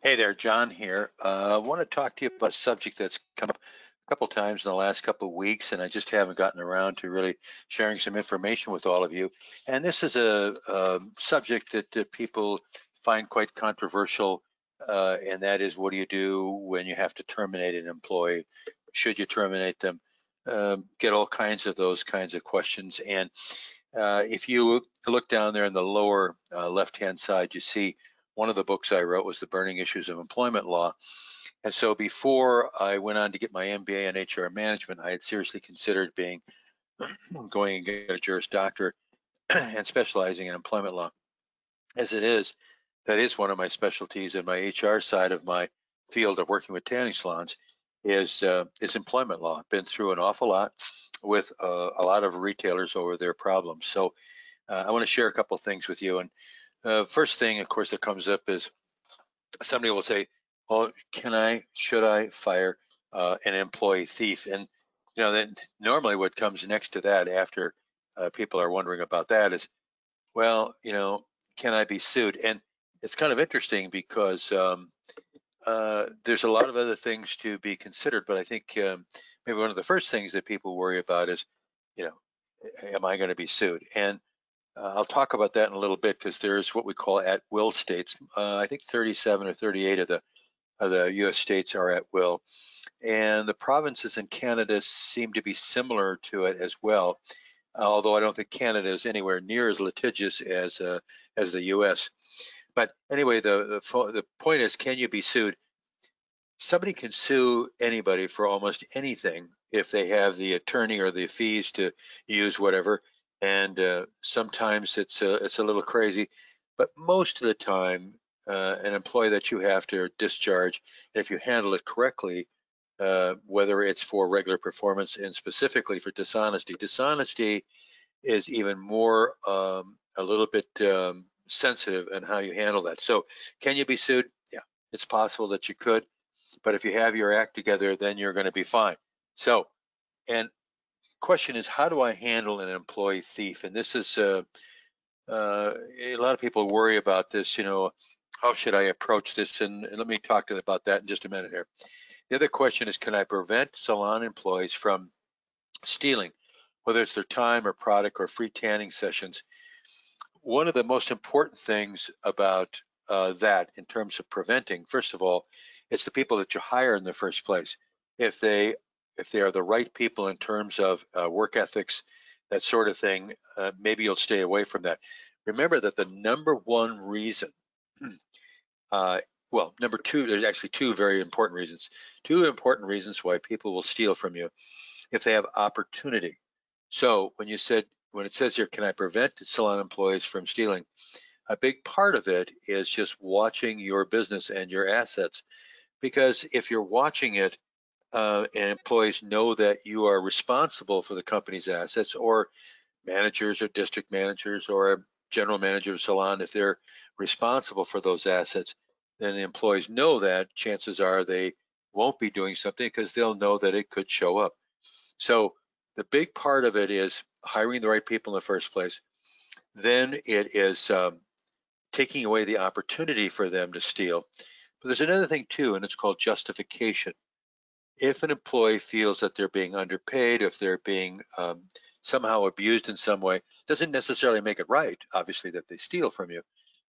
Hey there, John here. I want to talk to you about a subject that's come up a couple times in the last couple of weeks, and I just haven't gotten around to really sharing some information with all of you. And this is a subject that people find quite controversial, and that is, what do you do when you have to terminate an employee? Should you terminate them? Get all kinds of those kinds of questions. And if you look down there in the lower left-hand side, you see one of the books I wrote was The Burning Issues of Employment Law. And so before I went on to get my MBA in HR management, I had seriously considered going and get a Juris Doctorate and specializing in employment law. As it is, that is one of my specialties, in my HR side of my field of working with tanning salons is employment law. Been through an awful lot with a lot of retailers over their problems. So I want to share a couple of things with you. And first thing, of course, that comes up is somebody will say, "Well, should I fire an employee thief?" And then normally what comes next to that, after people are wondering about that, is, well, can I be sued? And it's kind of interesting because there's a lot of other things to be considered, but I think maybe one of the first things that people worry about is, you know, am I going to be sued? And I'll talk about that in a little bit, because there's what we call at-will states. I think 37 or 38 of the U.S. states are at will, and the provinces in Canada seem to be similar to it as well. Although I don't think Canada is anywhere near as litigious as the U.S. But anyway, the point is, can you be sued? Somebody can sue anybody for almost anything if they have the attorney or the fees to use whatever. And sometimes it's a little crazy, but most of the time, an employee that you have to discharge, if you handle it correctly, whether it's for regular performance and specifically for dishonesty. Dishonesty is even more a little bit sensitive in how you handle that. So can you be sued? Yeah, it's possible that you could, but if you have your act together, then you're going to be fine. So, and question is, how do I handle an employee thief? And this is a lot of people worry about this. How should I approach this? And let me talk about that in just a minute here. The other question is, can I prevent salon employees from stealing, whether it's their time or product or free tanning sessions? One of the most important things about that, in terms of preventing, first of all, it's the people that you hire in the first place. If they are the right people in terms of work ethics, that sort of thing, maybe you'll stay away from that. Remember that the number one reason, well, number two, there's actually two very important reasons. Two important reasons why people will steal from you: if they have opportunity. So when it says here, can I prevent salon employees from stealing? A big part of it is just watching your business and your assets. Because if you're watching it, and employees know that you are responsible for the company's assets, or managers or district managers or a general manager of a salon, if they're responsible for those assets, then the employees know that, chances are they won't be doing something, because they'll know that it could show up. So the big part of it is hiring the right people in the first place. Then it is taking away the opportunity for them to steal. But there's another thing too, and it's called justification. If an employee feels that they're being underpaid, if they're being somehow abused in some way, doesn't necessarily make it right, obviously, that they steal from you.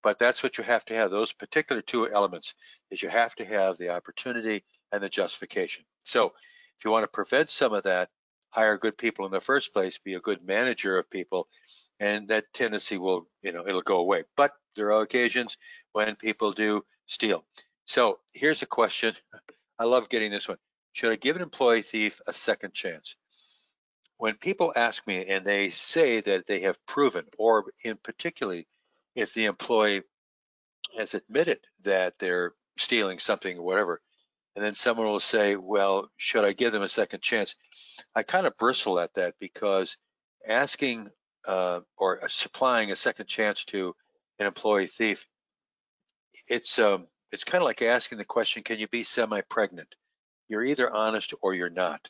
But that's what you have to have. Those particular two elements is you have to have the opportunity and the justification. So if you want to prevent some of that, hire good people in the first place, be a good manager of people, and that tendency will, it'll go away. But there are occasions when people do steal. So here's a question. I love getting this one. Should I give an employee thief a second chance? When people ask me and they say that they have proven, or in particularly if the employee has admitted that they're stealing something or whatever, and then someone will say, well, should I give them a second chance? I kind of bristle at that, because asking or supplying a second chance to an employee thief, it's kind of like asking the question, can you be semi-pregnant? You're either honest or you're not.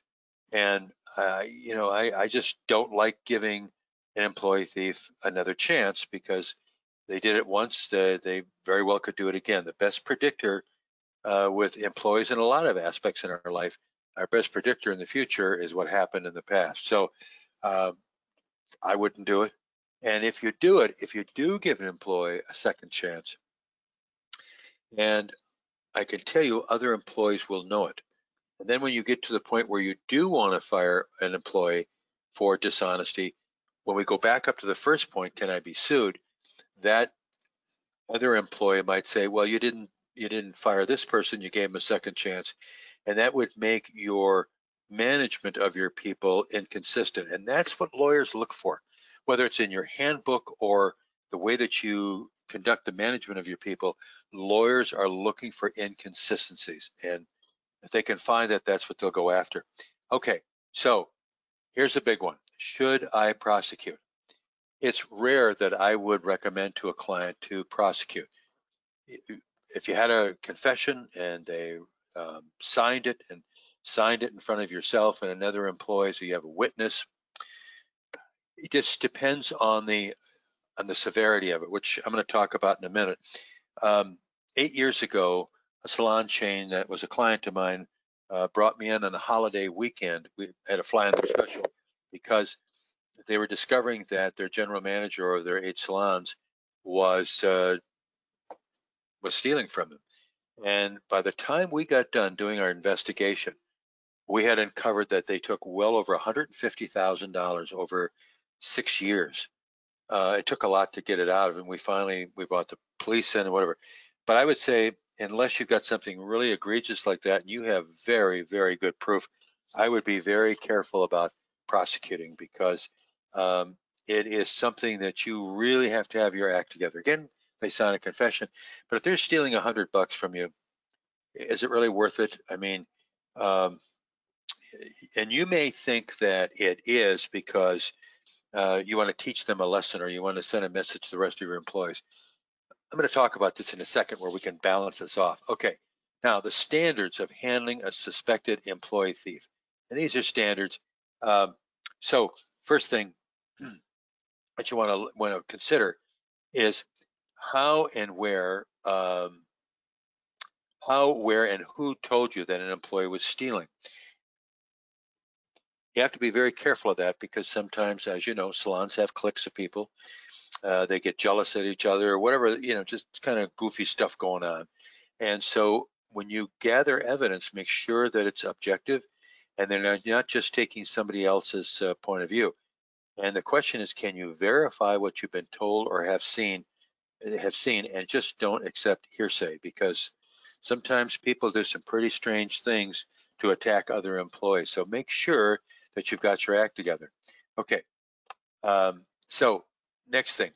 And I just don't like giving an employee thief another chance, because they did it once, they very well could do it again. The best predictor with employees in a lot of aspects in our life. Our best predictor in the future is what happened in the past. So I wouldn't do it. And if you do it, if you do give an employee a second chance, and I can tell you other employees will know it. And then when you get to the point where you do want to fire an employee for dishonesty, when we go back up to the first point, can I be sued? That other employee might say, well, you didn't fire this person, you gave him a second chance. And that would make your management of your people inconsistent. And that's what lawyers look for, whether it's in your handbook or the way that you conduct the management of your people. Lawyers are looking for inconsistencies. And if they can find that, that's what they'll go after. Okay, so here's a big one. Should I prosecute? It's rare that I would recommend to a client to prosecute. If you had a confession and they signed it in front of yourself and another employee, so you have a witness, it just depends on the severity of it, which I'm going to talk about in a minute. 8 years ago, a salon chain that was a client of mine brought me in on a holiday weekend. We had a fly-in special because they were discovering that their general manager of their 8 salons was stealing from them. And by the time we got done doing our investigation, we had uncovered that they took well over $150,000 over 6 years. It took a lot to get it out of, and we brought the police in and whatever. But I would say, unless you've got something really egregious like that, and you have very, very good proof, I would be very careful about prosecuting, because it is something that you really have to have your act together. Again, they sign a confession, but if they're stealing $100 from you, is it really worth it? I mean, and you may think that it is because you want to teach them a lesson, or you want to send a message to the rest of your employees. I'm going to talk about this in a second where we can balance this off. Okay, now the standards of handling a suspected employee thief. And these are standards. So first thing that you want to consider is how, where, and who told you that an employee was stealing. You have to be very careful of that, because sometimes, as you know, salons have cliques of people. They get jealous at each other or whatever, just kind of goofy stuff going on. And so when you gather evidence, make sure that it's objective and they're not just taking somebody else's point of view. And the question is, can you verify what you've been told or have seen, and just don't accept hearsay, because sometimes people do some pretty strange things to attack other employees. So make sure that you've got your act together. Okay, so next thing.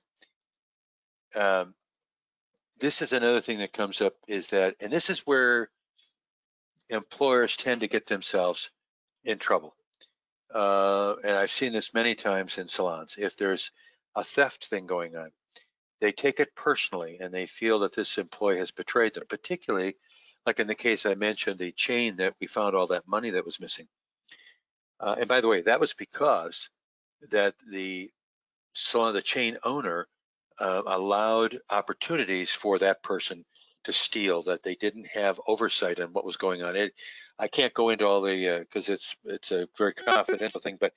This is another thing that comes up, is that, and this is where employers tend to get themselves in trouble. And I've seen this many times in salons. If there's a theft thing going on, they take it personally and they feel that this employee has betrayed them, particularly like in the case I mentioned, the chain that we found all that money that was missing. And by the way, that was because that the salon, the chain owner, allowed opportunities for that person to steal, that they didn't have oversight on what was going on. I can't go into all the, because it's a very confidential thing, but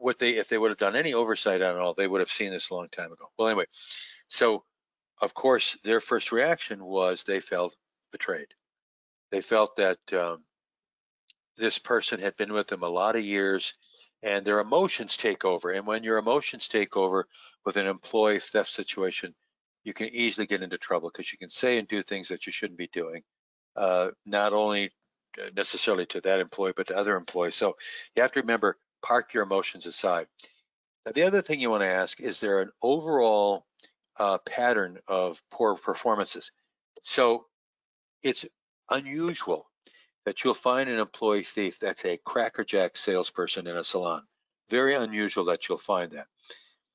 if they would have done any oversight on it all, they would have seen this a long time ago. Well, anyway, so of course their first reaction was they felt betrayed. They felt that this person had been with them a lot of years, and their emotions take over. And when your emotions take over with an employee theft situation, you can easily get into trouble, because you can say and do things that you shouldn't be doing, not only necessarily to that employee, but to other employees. So you have to remember, park your emotions aside. Now, the other thing you want to ask, is there an overall pattern of poor performances? So it's unusual that you'll find an employee thief that's a crackerjack salesperson in a salon. Very unusual that you'll find that.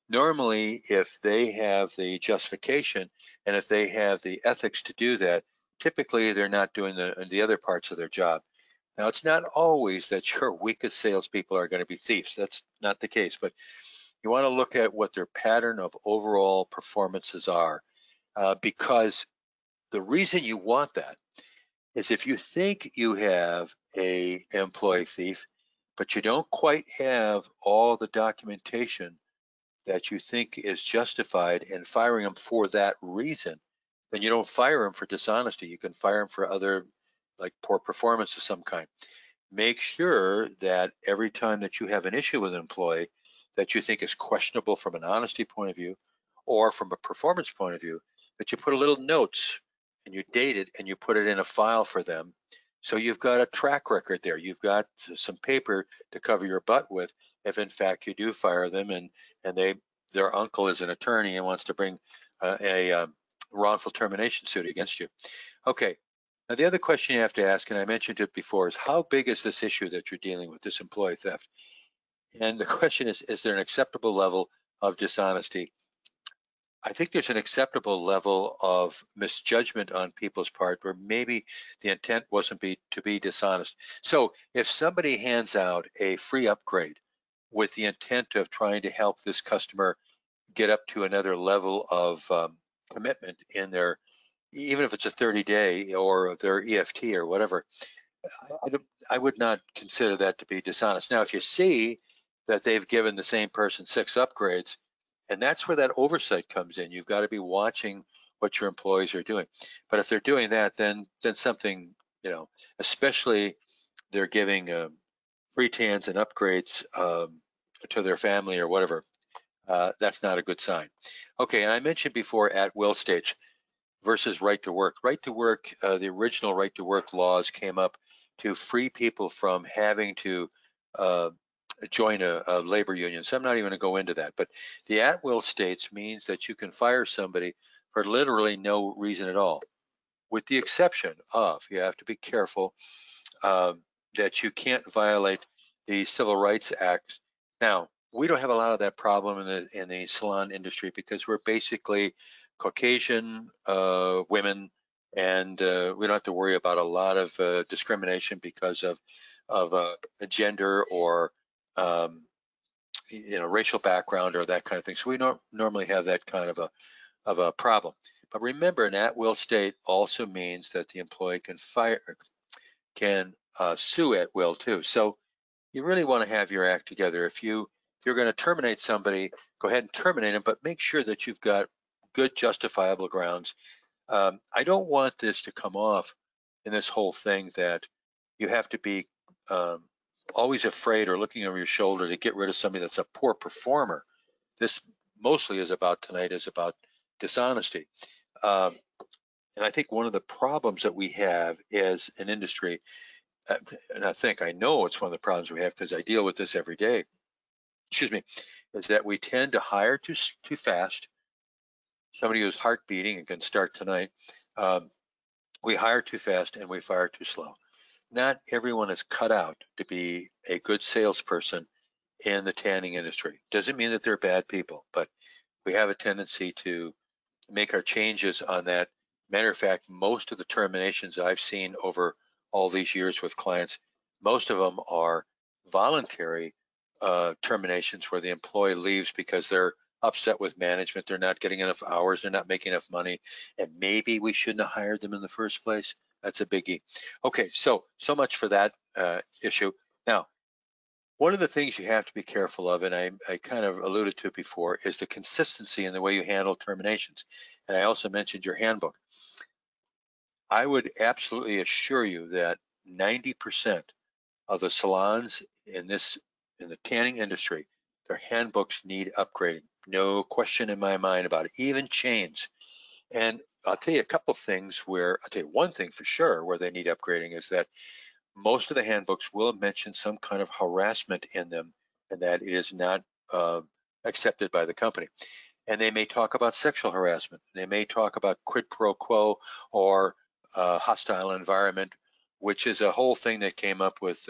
Normally, if they have the justification and if they have the ethics to do that, typically they're not doing the other parts of their job. Now, it's not always that your weakest salespeople are going to be thieves. That's not the case, but you want to look at what their pattern of overall performances are, because the reason you want that is if you think you have a employee thief, but you don't quite have all the documentation that you think is justified in firing them for that reason, then you don't fire them for dishonesty. You can fire them for other, like poor performance of some kind. Make sure that every time that you have an issue with an employee that you think is questionable from an honesty point of view or from a performance point of view, that you put a little notes and you date it and you put it in a file for them. So you've got a track record there. You've got some paper to cover your butt with if in fact you do fire them and their uncle is an attorney and wants to bring a wrongful termination suit against you. Okay. Now, the other question you have to ask, and I mentioned it before, is how big is this issue that you're dealing with, this employee theft? And the question is there an acceptable level of dishonesty? I think there's an acceptable level of misjudgment on people's part where maybe the intent wasn't to be dishonest. So if somebody hands out a free upgrade with the intent of trying to help this customer get up to another level of commitment in their, even if it's a 30-day or their EFT or whatever, I would not consider that to be dishonest. Now, if you see that they've given the same person 6 upgrades, and that's where that oversight comes in. You've got to be watching what your employees are doing. But if they're doing that, then something, especially they're giving free tans and upgrades to their family or whatever, that's not a good sign. Okay, and I mentioned before at will stage versus right to work. Right to work, the original right to work laws came up to free people from having to join a labor union. So I'm not even going to go into that. But the at will states means that you can fire somebody for literally no reason at all, with the exception of, you have to be careful that you can't violate the Civil Rights Act. Now, we don't have a lot of that problem in the salon industry because we're basically Caucasian women, and we don't have to worry about a lot of discrimination because of gender or racial background or that kind of thing. So we don't normally have that kind of a problem. But remember, an at-will state also means that the employee can sue at will too. So you really want to have your act together. If you're going to terminate somebody, go ahead and terminate them, but make sure that you've got good justifiable grounds. I don't want this to come off in this whole thing that you have to be always afraid or looking over your shoulder to get rid of somebody that's a poor performer. This mostly is about dishonesty. And I think one of the problems that we have as an industry, and I know it's one of the problems we have because I deal with this every day, is that we tend to hire too fast. Somebody who's heart beating and can start tonight, we hire too fast and we fire too slow. Not everyone is cut out to be a good salesperson in the tanning industry. Doesn't mean that they're bad people, but we have a tendency to make our changes on that. Matter of fact, most of the terminations I've seen over all these years with clients, most of them are voluntary terminations where the employee leaves because they're upset with management, they're not getting enough hours, they're not making enough money, and maybe we shouldn't have hired them in the first place. That's a biggie. Okay, so much for that issue. Now, one of the things you have to be careful of, and I kind of alluded to it before, is the consistency in the way you handle terminations. And I also mentioned your handbook. I would absolutely assure you that 90% of the salons in the tanning industry, their handbooks need upgrading. No question in my mind about it, even chains. And I'll tell you a couple of things I'll tell you one thing for sure where they need upgrading is that most of the handbooks will mention some kind of harassment in them and that it is not accepted by the company. And they may talk about sexual harassment. They may talk about quid pro quo or hostile environment, which is a whole thing that came up with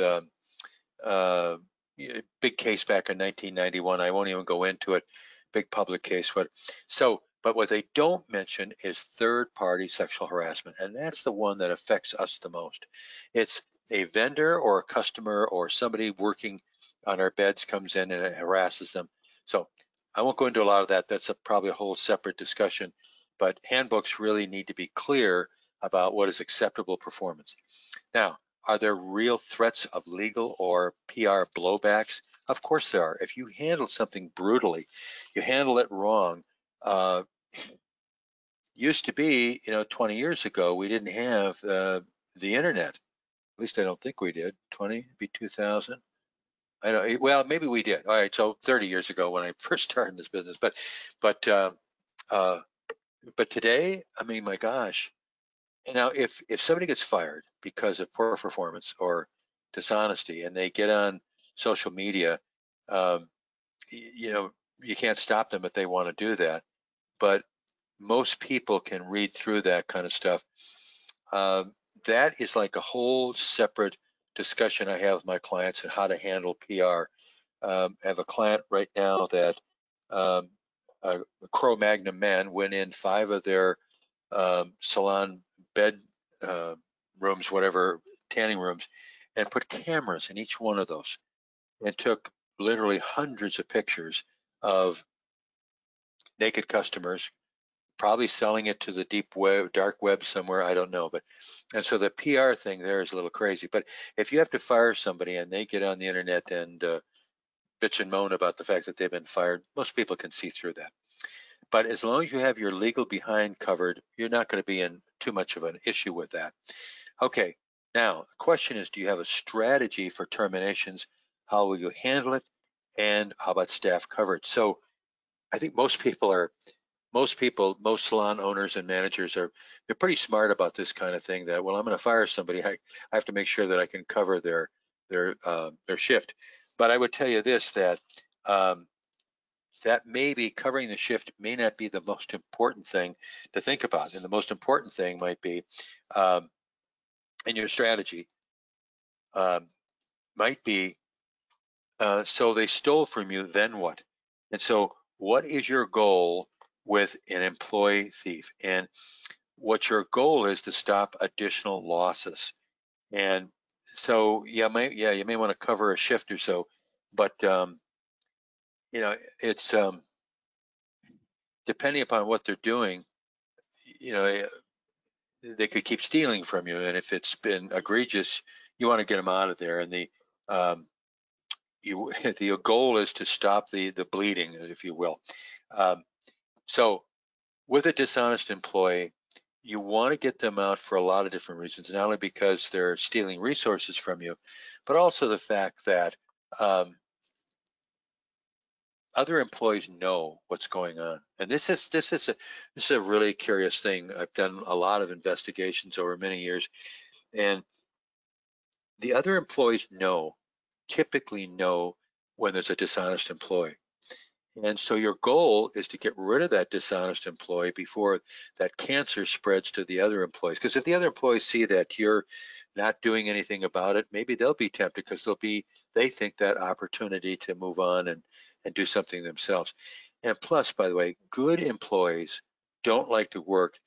big case back in 1991. I won't even go into it, big public case. But what they don't mention is third-party sexual harassment, and that's the one that affects us the most. It's a vendor or a customer or somebody working on our beds comes in and it harasses them. So I won't go into a lot of that. That's probably a whole separate discussion. But handbooks really need to be clear about what is acceptable performance. Now, are there real threats of legal or PR blowbacks? Of course there are. If you handle something brutally, you handle it wrong. Used to be, 20 years ago, we didn't have the internet. At least I don't think we did. 20, be 2000. I don't. Well, maybe we did. All right, so 30 years ago when I first started this business. But today, I mean, my gosh. Now, if somebody gets fired because of poor performance or dishonesty, and they get on social media, um, you can't stop them if they want to do that. But most people can read through that kind of stuff. That is like a whole separate discussion I have with my clients on how to handle PR. I have a client right now that Cro-Magnon man went in 5 of their salon bed rooms, whatever, tanning rooms, and put cameras in each one of those and took literally hundreds of pictures of naked customers, probably selling it to the deep web, dark web somewhere, I don't know. And so the PR thing there is a little crazy. But if you have to fire somebody and they get on the internet and bitch and moan about the fact that they've been fired, most people can see through that. But as long as you have your legal behind covered, you're not going to be in too much of an issue with that. Okay, now the question is, do you have a strategy for terminations? How will you handle it? And how about staff coverage? So I think most salon owners and managers they're pretty smart about this kind of thing, that, well, I'm going to fire somebody, I have to make sure that I can cover their shift. But I would tell you this, that that maybe covering the shift may not be the most important thing to think about. And the most important thing might be in your strategy might be, so they stole from you, then what? And so what is your goal with an employee thief? And what your goal is to stop additional losses. And so, you may want to cover a shift or so, but it's depending upon what they're doing, they could keep stealing from you. And if it's been egregious, you want to get them out of there. And the goal is to stop the bleeding, if you will. So with a dishonest employee, you want to get them out for a lot of different reasons, not only because they're stealing resources from you, but also the fact that other employees know what's going on. And this is a really curious thing. I've done a lot of investigations over many years, and the other employees typically know when there's a dishonest employee. And so your goal is to get rid of that dishonest employee before that cancer spreads to the other employees. Because if the other employees see that you're not doing anything about it, maybe they'll be tempted, because they think that opportunity to move on and do something themselves. And plus, by the way, good employees don't like to work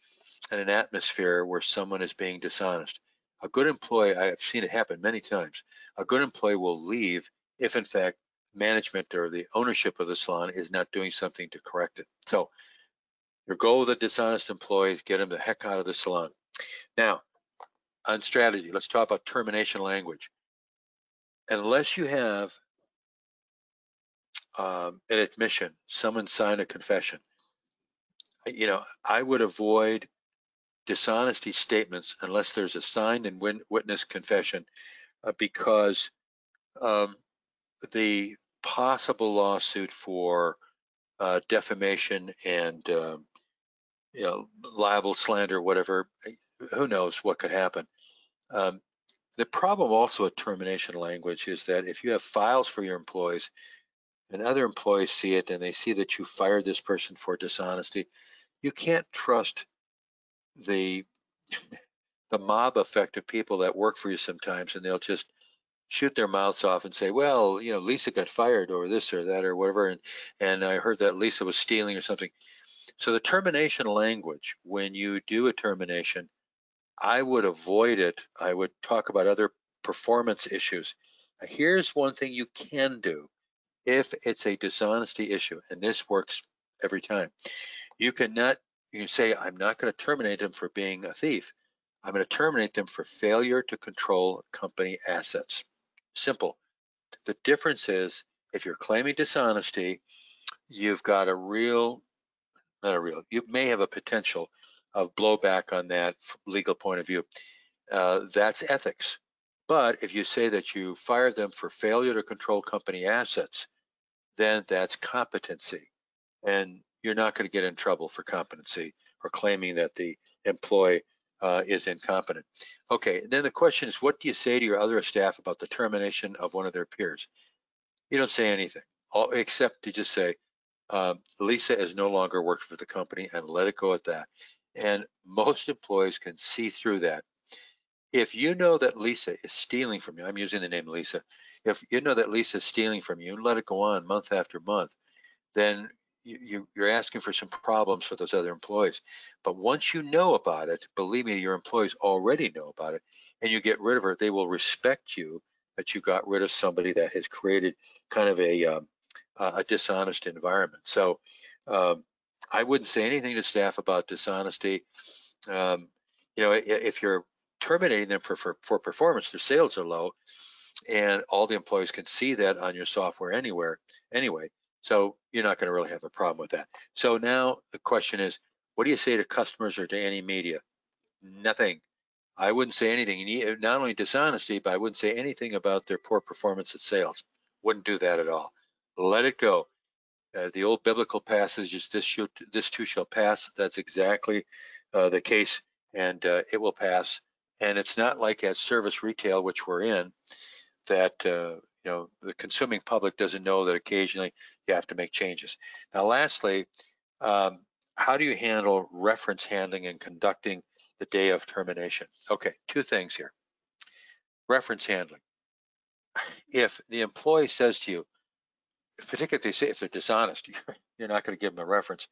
in an atmosphere where someone is being dishonest. A good employee, I have seen it happen many times, a good employee will leave if in fact management or the ownership of the salon is not doing something to correct it. So your goal with a dishonest employee is get them the heck out of the salon. Now, on strategy, let's talk about termination language. Unless you have an admission, someone signed a confession, I would avoid dishonesty statements unless there's a signed and witness confession, because the possible lawsuit for defamation and libel, slander, whatever, who knows what could happen. The problem also with termination language is that if you have files for your employees and other employees see it and they see that you fired this person for dishonesty, you can't trust the mob effect of people that work for you sometimes, and they'll just shoot their mouths off and say, well, Lisa got fired over this or that or whatever, and I heard that Lisa was stealing or something. So the termination language, when you do a termination, I would avoid it. I would talk about other performance issues. Here's one thing you can do if it's a dishonesty issue, and this works every time. You can say, I'm not going to terminate him for being a thief, I'm going to terminate them for failure to control company assets. Simple. The difference is if you're claiming dishonesty, you've got you may have a potential of blowback on that legal point of view. That's ethics. But if you say that you fired them for failure to control company assets, then that's competency. And you're not going to get in trouble for competency or claiming that the employee is incompetent. Okay, then the question is, what do you say to your other staff about the termination of one of their peers? You don't say anything, except to just say, Lisa is no longer working for the company, and let it go at that. And most employees can see through that. If you know that Lisa is stealing from you, I'm using the name Lisa. If you know that Lisa is stealing from you and let it go on month after month, then you're asking for some problems for those other employees. But once you know about it, believe me, your employees already know about it, and you get rid of her, they will respect you that you got rid of somebody that has created kind of a dishonest environment. So I wouldn't say anything to staff about dishonesty. If you're terminating them for performance, their sales are low, and all the employees can see that on your software anyway. So you're not going to really have a problem with that. So now the question is, what do you say to customers or to any media? Nothing. I wouldn't say anything. Not only dishonesty, but I wouldn't say anything about their poor performance at sales. Wouldn't do that at all. Let it go. The old biblical passage is this too shall pass. That's exactly the case, and it will pass. And it's not like at service retail, which we're in, that the consuming public doesn't know that occasionally you have to make changes. Now, lastly, how do you handle reference handling and conducting the day of termination? Okay, two things here. Reference handling. If the employee says to you, particularly if they're dishonest, you're not going to give them a reference.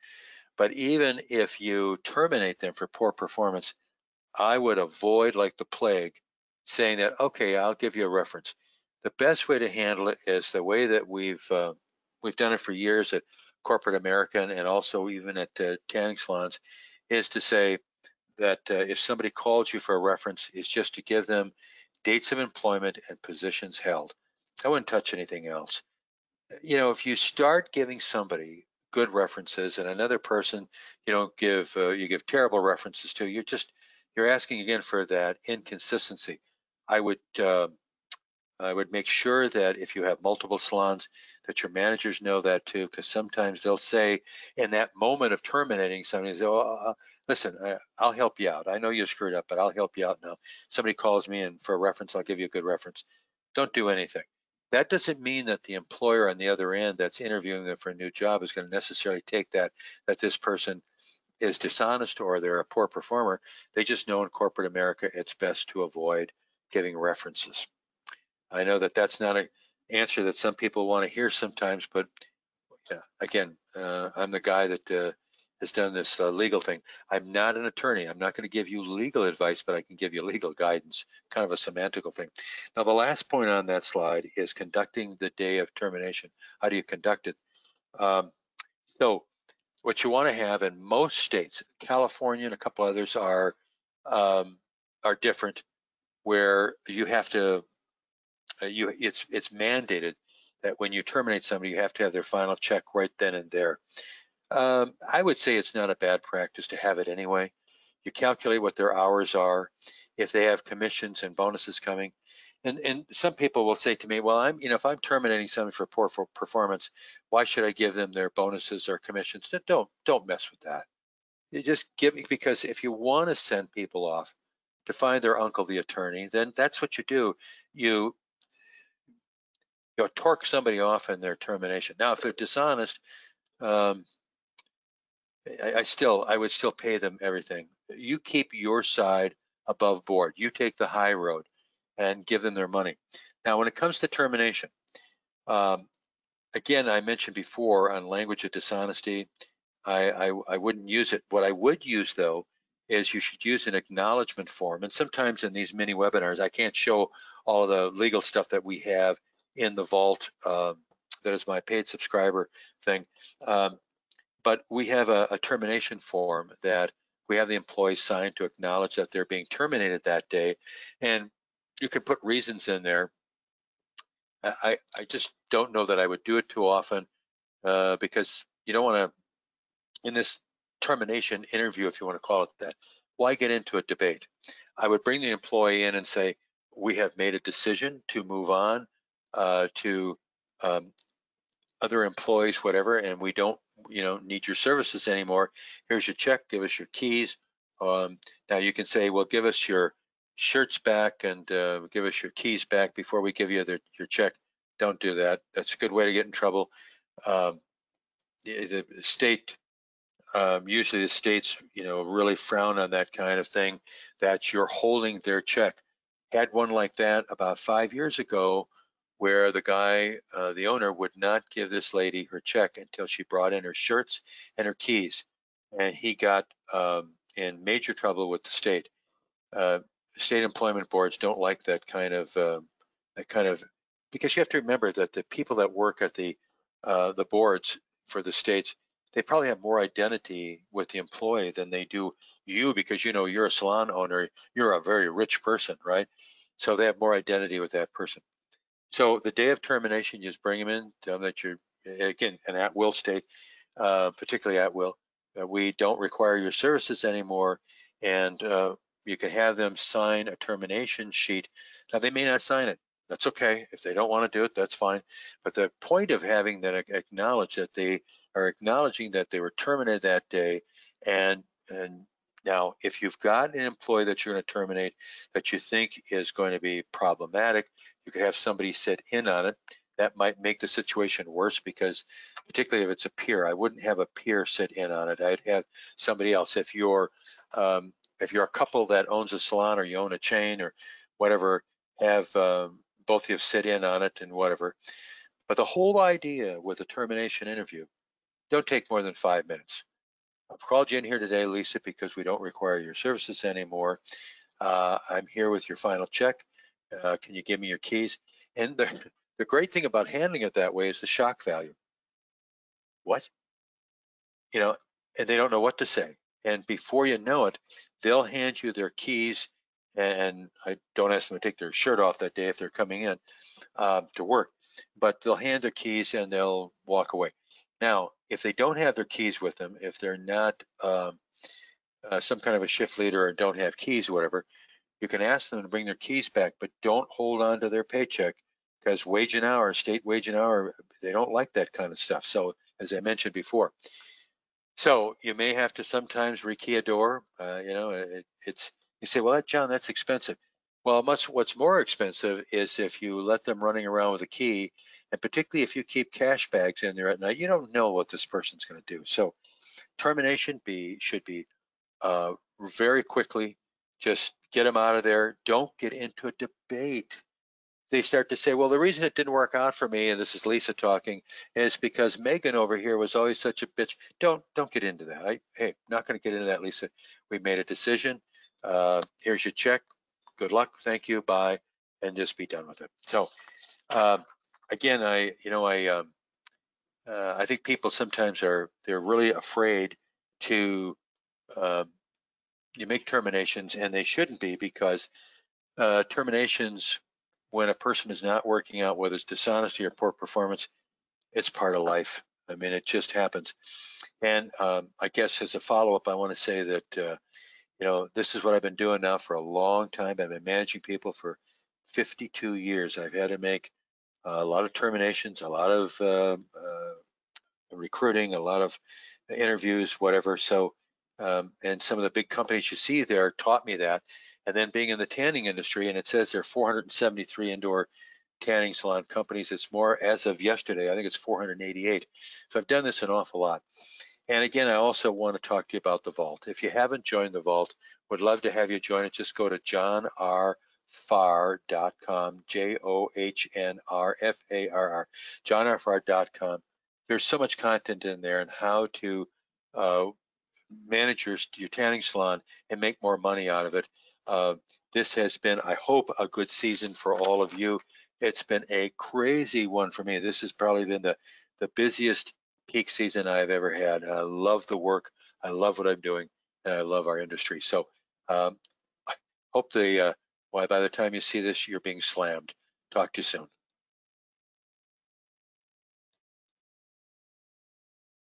But even if you terminate them for poor performance, I would avoid like the plague saying that, okay, I'll give you a reference. The best way to handle it is the way that we've done it for years at corporate America and also even at tanning salons, is to say that if somebody calls you for a reference, it's just to give them dates of employment and positions held. I wouldn't touch anything else. If you start giving somebody good references and another person you give terrible references to, you're asking again for that inconsistency. I would make sure that if you have multiple salons, that your managers know that too, because sometimes they'll say in that moment of terminating somebody, listen, I'll help you out. I know you screwed up, but I'll help you out now. Somebody calls me and for a reference, I'll give you a good reference. Don't do anything. That doesn't mean that the employer on the other end that's interviewing them for a new job is going to necessarily take that this person is dishonest or they're a poor performer. They just know in corporate America it's best to avoid giving references. I know that that's not an answer that some people want to hear sometimes, but again, I'm the guy that has done this legal thing. I'm not an attorney. I'm not going to give you legal advice, but I can give you legal guidance, kind of a semantical thing. Now, the last point on that slide is conducting the day of termination. How do you conduct it? So what you want to have in most states, California and a couple others are different, where you have to, it's mandated that when you terminate somebody, you have to have their final check right then and there. I would say it's not a bad practice to have it anyway. You calculate what their hours are, if they have commissions and bonuses coming. And some people will say to me, well, if I'm terminating somebody for poor performance, why should I give them their bonuses or commissions? Don't mess with that. You just because if you want to send people off to find their uncle, the attorney, then that's what you do. You torque somebody off in their termination. Now, if they're dishonest, I would still pay them everything. You keep your side above board. You take the high road and give them their money. Now, when it comes to termination, again, I mentioned before on language of dishonesty, I wouldn't use it. What I would use, though, is you should use an acknowledgement form. And sometimes in these mini webinars, I can't show all of the legal stuff that we have in the vault. That is my paid subscriber thing. But we have a termination form that we have the employee sign to acknowledge that they're being terminated that day. And you can put reasons in there. I just don't know that I would do it too often because you don't want to, in this termination interview, if you want to call it that, why get into a debate? I would bring the employee in and say, we have made a decision to move on to other employees, whatever, and we don't, need your services anymore. Here's your check. Give us your keys. Now you can say, well, give us your shirts back and give us your keys back before we give you your check. Don't do that. That's a good way to get in trouble. The state, usually the states, really frown on that kind of thing, that you're holding their check. Had one like that about 5 years ago, where the guy, the owner, would not give this lady her check until she brought in her shirts and her keys, and he got in major trouble with the state. State employment boards don't like that kind of because you have to remember that the people that work at the boards for the states, they probably have more identity with the employee than they do you, because you're a salon owner, you're a very rich person, right? So they have more identity with that person. So the day of termination, you just bring them in, tell them that you're, again, an at-will state, particularly at-will. We don't require your services anymore, and you can have them sign a termination sheet. Now, they may not sign it. That's okay. If they don't want to do it, that's fine. But the point of having that acknowledge that they are acknowledging that they were terminated that day, and now, if you've got an employee that you're going to terminate that you think is going to be problematic, you could have somebody sit in on it. That might make the situation worse, because particularly if it's a peer, I wouldn't have a peer sit in on it. I'd have somebody else. If you're a couple that owns a salon, or you own a chain or whatever, have both of you sit in on it and whatever. But the whole idea with a termination interview, don't take more than 5 minutes. I've called you in here today, Lisa, because we don't require your services anymore. I'm here with your final check. Can you give me your keys? And the great thing about handling it that way is the shock value. What? And they don't know what to say. And before you know it, they'll hand you their keys. And I don't ask them to take their shirt off that day if they're coming in to work, but they'll hand their keys and they'll walk away. Now, if they don't have their keys with them, if they're not some kind of a shift leader or don't have keys or whatever, you can ask them to bring their keys back, but don't hold on to their paycheck, because wage and hour, state wage and hour, they don't like that kind of stuff. So, as I mentioned before, so you may have to sometimes rekey a door. You say, well, John, that's expensive. Well, what's more expensive is if you let them running around with a key, and particularly if you keep cash bags in there at night, you don't know what this person's going to do. So termination should be very quickly, just get them out of there. Don't get into a debate. They start to say, well, the reason it didn't work out for me, and this is Lisa talking, is because Megan over here was always such a bitch. Don't get into that. Hey, not going to get into that, Lisa. We made a decision. Here's your check. Good luck. Thank you. Bye. And just be done with it. So again, I think people sometimes they're really afraid to you make terminations, and they shouldn't be, because terminations, when a person is not working out, whether it's dishonesty or poor performance, it's part of life. I mean, it just happens. And I guess as a follow-up, I want to say that this is what I've been doing now for a long time. I've been managing people for 52 years. I've had to make a lot of terminations, a lot of recruiting, a lot of interviews, whatever. So, and some of the big companies you see there taught me that. And then being in the tanning industry, and it says there are 473 indoor tanning salon companies. It's more, as of yesterday, I think it's 488. So I've done this an awful lot. And again, I also want to talk to you about the Vault. If you haven't joined the Vault, would love to have you join it. Just go to johnrfarr.com, JOHNRFARR, johnrfarr.com. There's so much content in there on how to manage your tanning salon and make more money out of it. This has been, I hope, a good season for all of you. It's been a crazy one for me. This has probably been the busiest peak season I've ever had. I love the work. I love what I'm doing. and I love our industry. So I hope by the time you see this, you're being slammed. Talk to you soon.